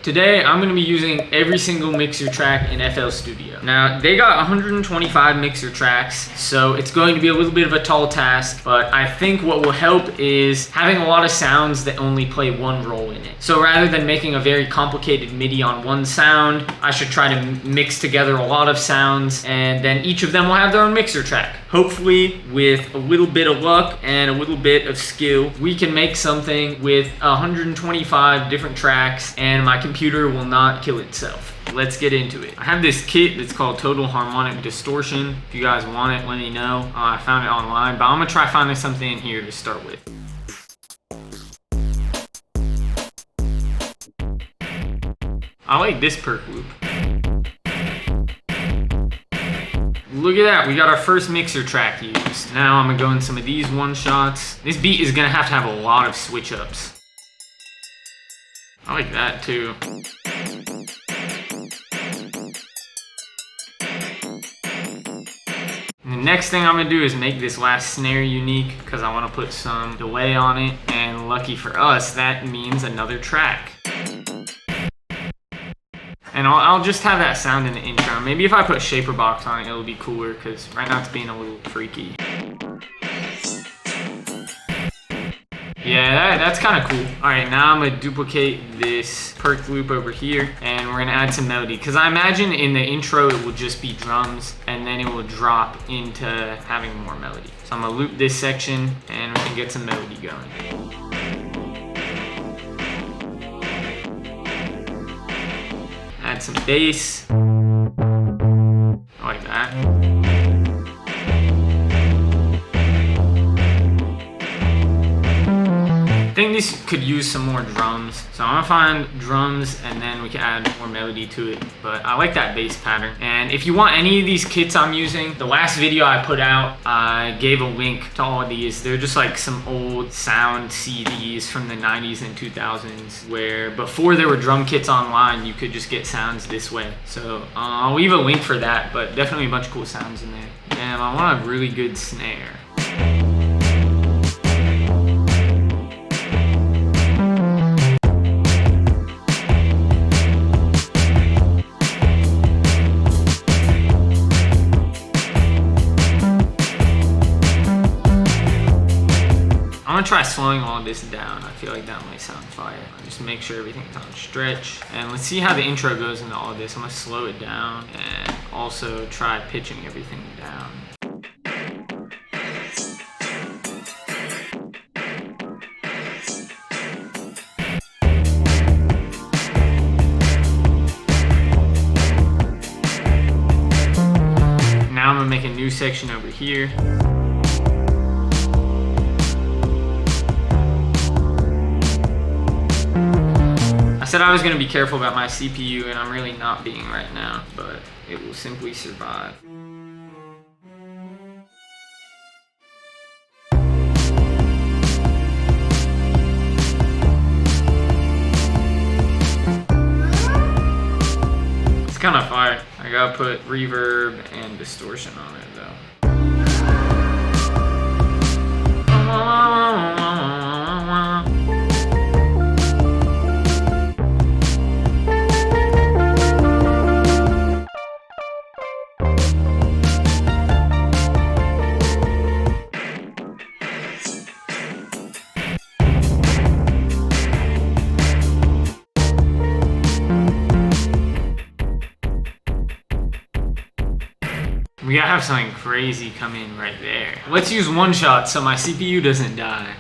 Today, I'm gonna be using every single mixer track in FL Studio. Now, they got 125 mixer tracks, so it's going to be a little bit of a tall task, but I think what will help is having a lot of sounds that only play one role in it. So rather than making a very complicated MIDI on one sound, I should try to mix together a lot of sounds, and then each of them will have their own mixer track. Hopefully, with a little bit of luck and a little bit of skill, we can make something with 125 different tracks, and my computer will not kill itself. Let's get into it. I have this kit that's called Total Harmonic Distortion. If you guys want it, let me know. I found it online, but I'm gonna try finding something in here to start with. I like this perk loop. Look at that, we got our first mixer track used. Now I'm gonna go in some of these one shots. This beat is gonna have a lot of switch ups. I like that too. And the next thing I'm gonna do is make this last snare unique because I wanna put some delay on it, and lucky for us, that means another track. And I'll just have that sound in the intro. Maybe if I put Shaper Box on it, it'll be cooler, because right now it's being a little freaky. Yeah, that's kind of cool. All right, now I'm gonna duplicate this perk loop over here, and we're gonna add some melody, because I imagine in the intro it will just be drums, and then it will drop into having more melody. So I'm gonna loop this section, and we can get some melody going. Add some bass. I like that. I think this could use some more drums. So I'm gonna find drums and then we can add more melody to it. But I like that bass pattern. And if you want any of these kits I'm using, the last video I put out, I gave a link to all of these. They're just like some old sound CDs from the 90s and 2000s where before there were drum kits online, you could just get sounds this way. So I'll leave a link for that, but definitely a bunch of cool sounds in there. Damn, I want a really good snare. I'm gonna try slowing all this down. I feel like that might sound fire. Just make sure everything's on stretch. And let's see how the intro goes into all this. I'm gonna slow it down and also try pitching everything down. Now I'm gonna make a new section over here. I said I was going to be careful about my CPU, and I'm really not being right now, but it will simply survive. It's kind of fire. I gotta put reverb and distortion on it though. We gotta have something crazy come in right there. Let's use one shot so my CPU doesn't die.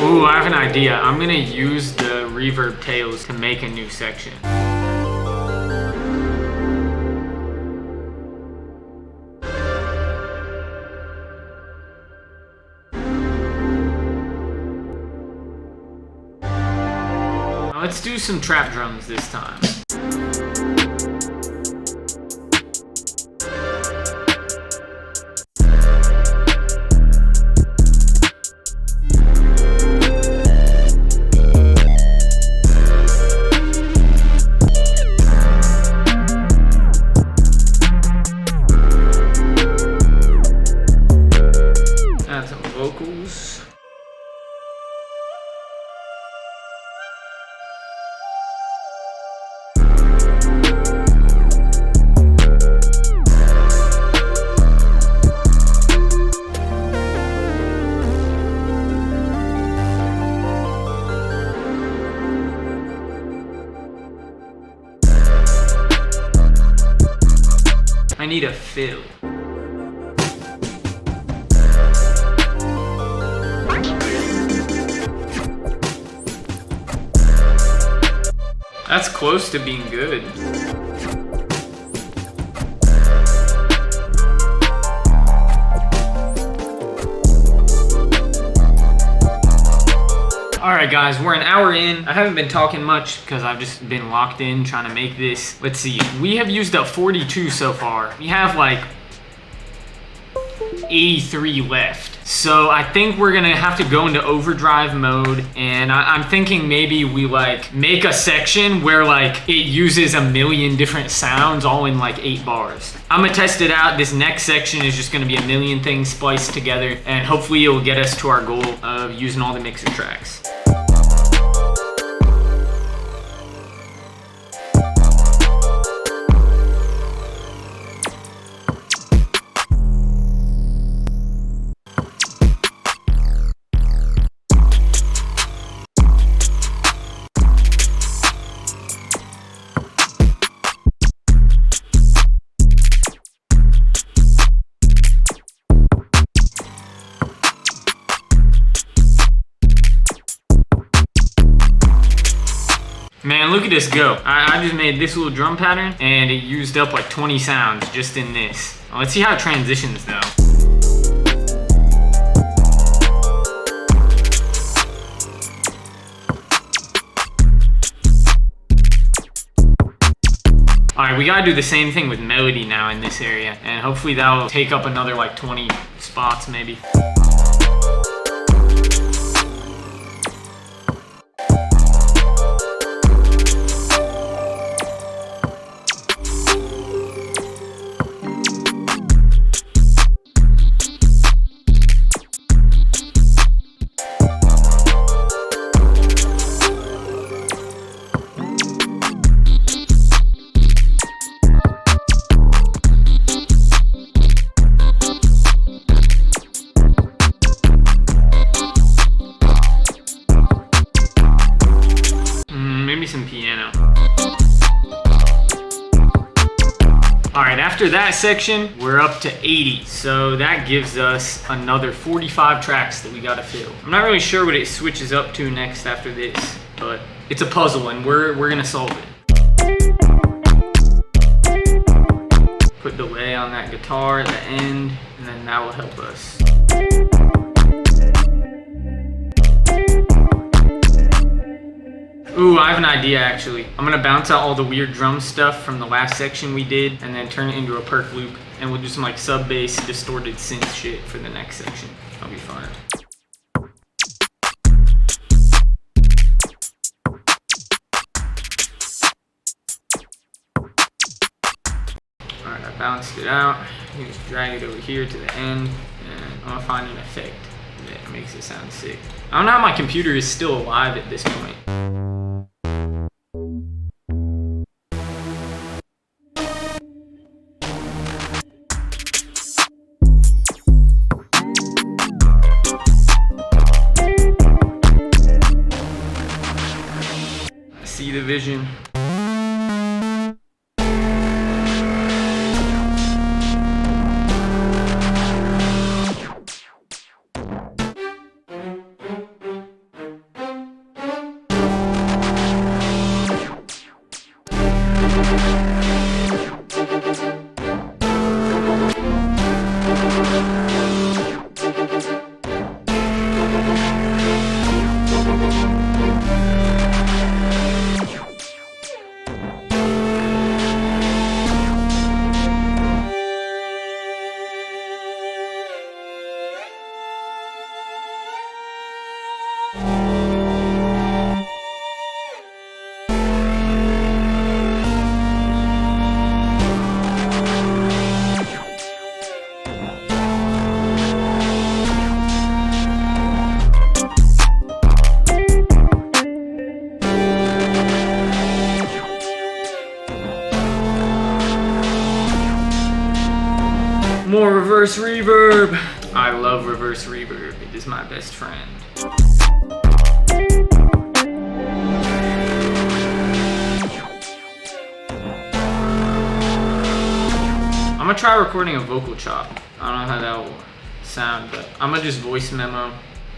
Ooh, I have an idea. I'm gonna use the reverb tails to make a new section. Let's do some trap drums this time. Add some vocals. I need a fill. That's close to being good. Alright guys, we're an hour in. I haven't been talking much because I've just been locked in trying to make this. Let's see, we have used up 42 so far. We have like 83 left. So I think we're gonna have to go into overdrive mode, and I'm thinking maybe we like make a section where like it uses 1,000,000 different sounds all in like 8 bars. I'm gonna test it out. This next section is just gonna be 1,000,000 things spliced together, and hopefully it will get us to our goal of using all the mixer tracks. Man, look at this go. I just made this little drum pattern and it used up like 20 sounds just in this. Let's see how it transitions though. Alright, we gotta do the same thing with melody now in this area, and hopefully that'll take up another like 20 spots maybe. Some piano. Alright, after that section, we're up to 80. So that gives us another 45 tracks that we gotta fill. I'm not really sure what it switches up to next after this, but it's a puzzle and we're gonna solve it. Put delay on that guitar at the end, and then that will help us. Ooh, I have an idea actually. I'm gonna bounce out all the weird drum stuff from the last section we did and then turn it into a perk loop, and we'll do some like sub bass distorted synth shit for the next section. That'll be fun. Alright, I bounced it out. You just drag it over here to the end, and I'm gonna find an effect that makes it sound sick. I don't know how my computer is still alive at this point. See the vision. More reverse reverb. I love reverse reverb. It is my best friend. I'm gonna try recording a vocal chop. I don't know how that will sound, but I'm gonna just voice memo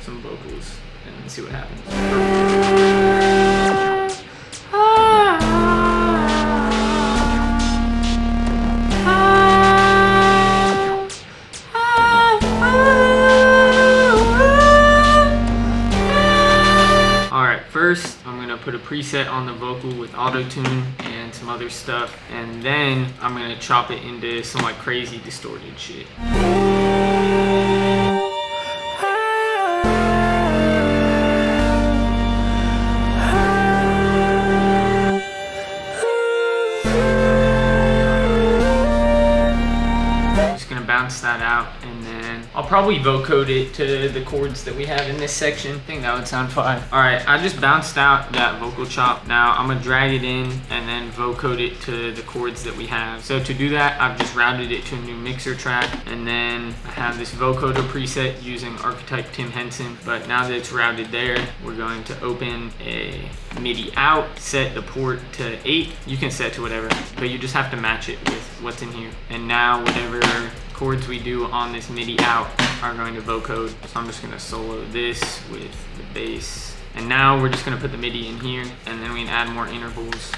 some vocals and see what happens. First, I'm gonna put a preset on the vocal with auto-tune and some other stuff, and then I'm gonna chop it into some like crazy distorted shit. Bounce that out, and then I'll probably vocode it to the chords that we have in this section. I think that would sound fine. All right, I just bounced out that vocal chop. Now I'm gonna drag it in and then vocode it to the chords that we have. So to do that, I've just routed it to a new mixer track, and then I have this vocoder preset using archetype Tim Henson. But now that it's routed there, we're going to open a MIDI out, set the port to 8. You can set to whatever, but you just have to match it with what's in here. And now whatever chords we do on this MIDI out are going to vocode. So I'm just gonna solo this with the bass. And now we're just gonna put the MIDI in here, and then we can add more intervals.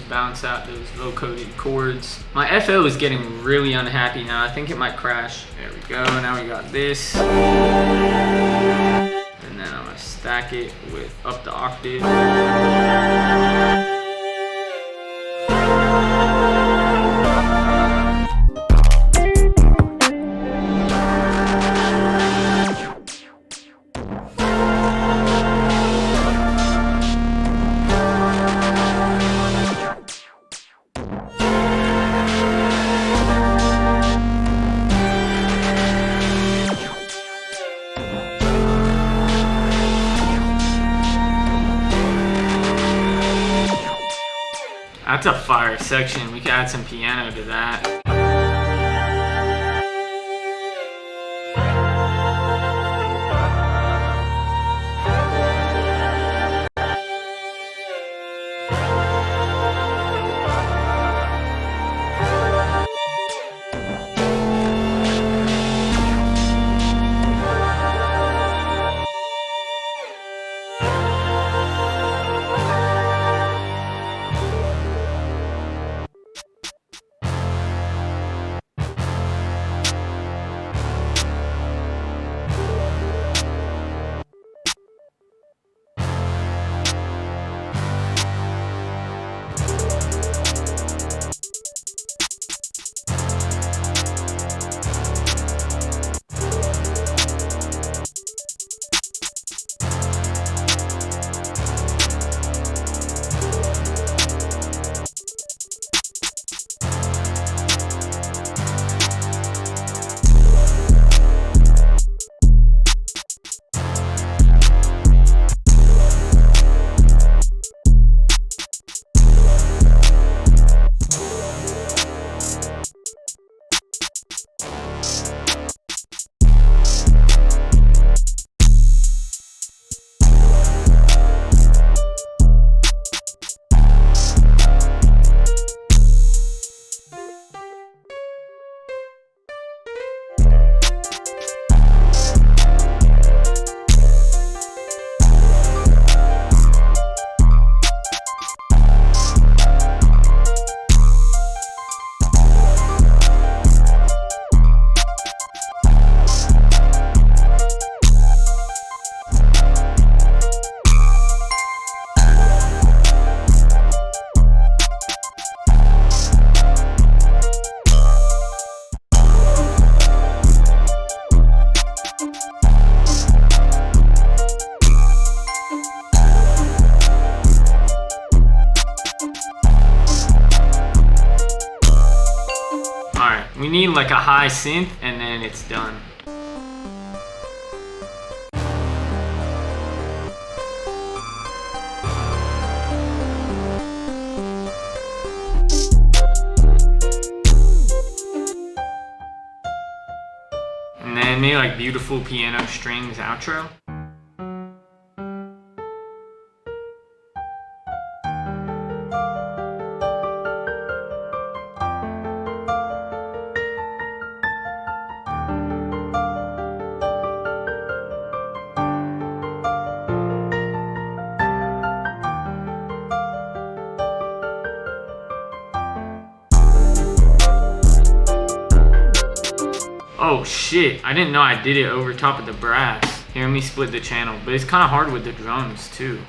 Bounce out those vocoded chords. My FL is getting really unhappy now. I think it might crash. There we go. Now we got this. And then I'm gonna stack it with up the octave. That's a fire section. We can add some piano to that. We need like a high synth and then it's done. And then maybe like beautiful piano strings outro. Oh shit, I didn't know I did it over top of the brass. Here, let me split the channel, but it's kind of hard with the drums too.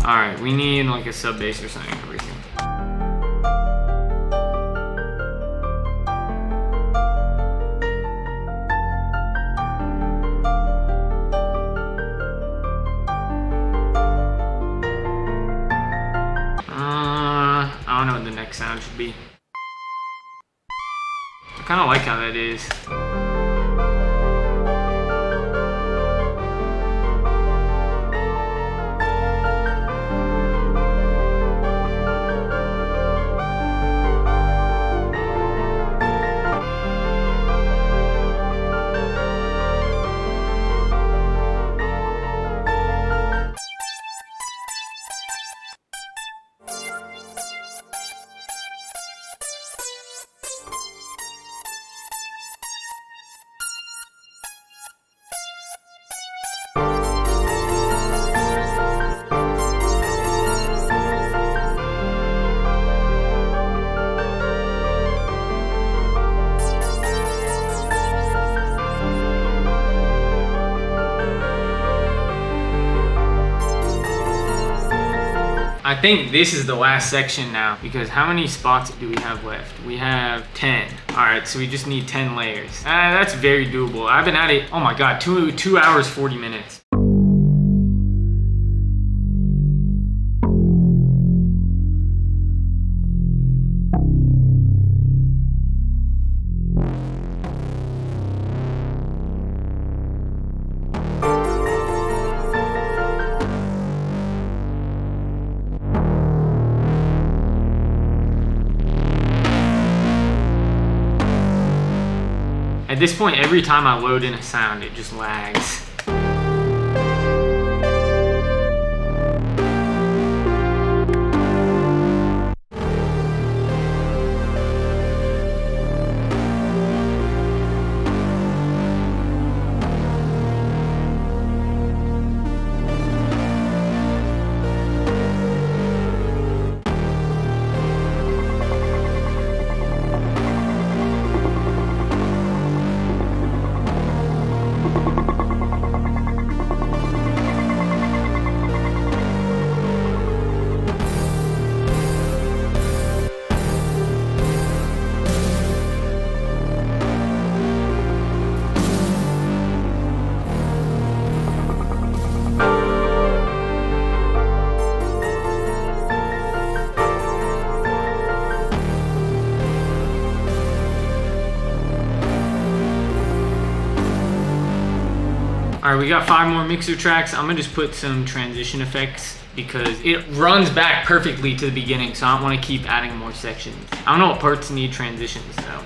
Alright, we need like a sub bass or something over here. I don't know what the next sound should be. I kind of like how that is. I think this is the last section now, because how many spots do we have left? We have 10. All right, so we just need 10 layers. That's very doable. I've been at it, oh my God, 2 hours, 40 minutes. At this point, every time I load in a sound, it just lags. All right, we got 5 more mixer tracks. I'm gonna just put some transition effects because it runs back perfectly to the beginning, so I don't want to keep adding more sections. I don't know what parts need transitions though.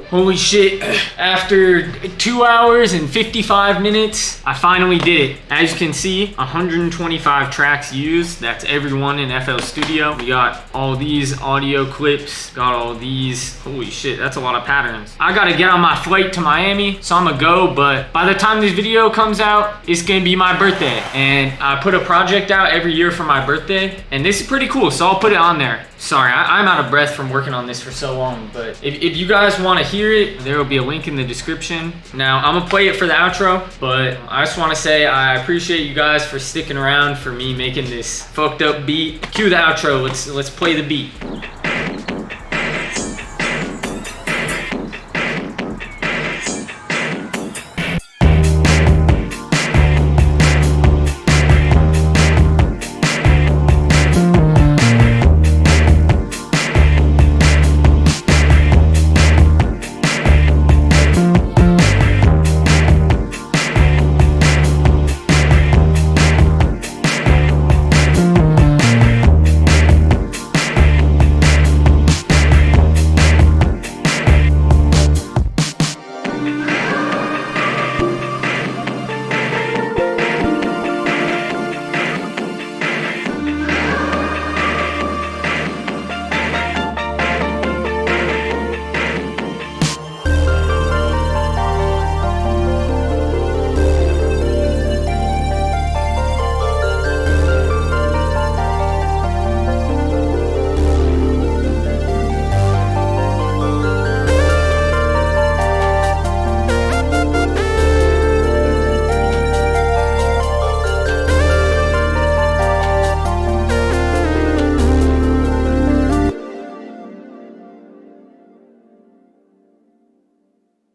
Holy shit. After 2 hours and 55 minutes, I finally did it. As you can see, 125 tracks used. That's every one in FL Studio. We got all these audio clips, got all these. Holy shit, that's a lot of patterns. I gotta get on my flight to Miami, so I'm gonna go, but by the time this video comes out, it's gonna be my birthday. And I put a project out every year for my birthday, and this is pretty cool, so I'll put it on there. Sorry, I'm out of breath from working on this for so long, but if you guys want to hear it, there will be a link in the description. Now, I'm gonna play it for the outro, but I just want to say I appreciate you guys for sticking around for me making this fucked up beat. Cue the outro, let's play the beat.